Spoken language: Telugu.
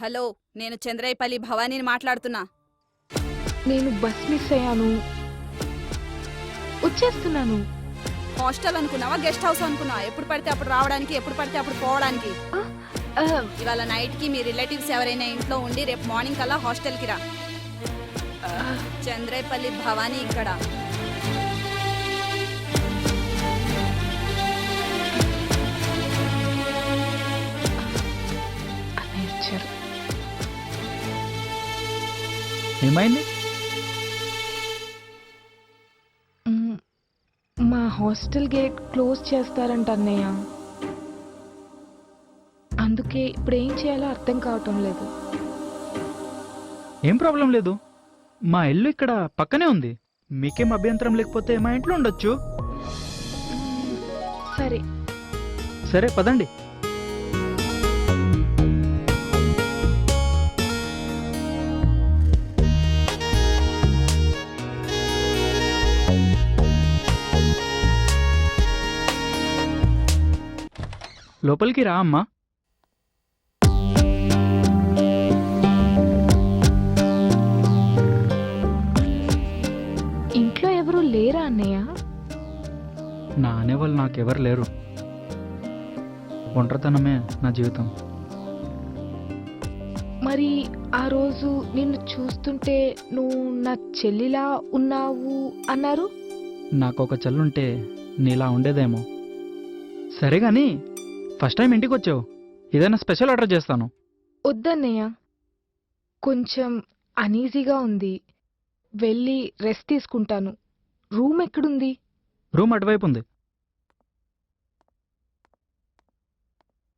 హలో, నేను చంద్రైపల్లి భవానీని మాట్లాడుతున్నా. నేను బస్ మిస్ అయ్యాను, వచ్చేస్తున్నాను. హాస్టల్ అనుకున్నావా, గెస్ట్ హౌస్ అనుకున్నావా? ఎప్పుడు పడితే అప్పుడు రావడానికి, ఎప్పుడు పడితే అప్పుడు పోవడానికి. ఆ, ఇవాళ నైట్కి మీ రిలేటివ్స్ ఎవరైనా ఇంట్లో ఉండి రేపు మార్నింగ్ కల్లా హాస్టల్కి రా. చంద్రైపల్లి భవానీ ఇక్కడ. అన్నయ్య వచ్చారు. ఏమైంది? మ్, మా హాస్టల్ గేట్ క్లోజ్ చేస్తారంట అన్నయ్య. అందుకే ఇప్పుడు ఏం చేయాలో అర్థం కావటం లేదు. ఏం ప్రాబ్లం లేదు, మా ఇల్లు ఇక్కడ పక్కనే ఉంది. మీకేం అభ్యంతరం లేకపోతే మా ఇంట్లో ఉండొచ్చు. సరే, సరే పదండి. లోపలికి రా అమ్మా. ఇంట్లో ఎవరు లేరా అన్నయ్య? నా అనేవాళ్ళు నాకెవరు లేరు. ఒంటరితనమే నా జీవితం. మరి ఆ రోజు నిన్ను చూస్తుంటే నువ్వు నా చెల్లిలా ఉన్నావు అన్నారు. నాకు ఒక చెల్లుంటే నీలా ఉండేదేమో. సరే కానీ ఫస్ట్ టైం ఇంటికి వచ్చావు, ఏదైనా స్పెషల్ ఆర్డర్ చేస్తాను. వద్దన్నయ్య, కొంచెం అనీజీగా ఉంది, వెళ్ళి రెస్ట్ తీసుకుంటాను. రూమ్ ఎక్కడుంది? రూమ్ అటువైపు ఉంది.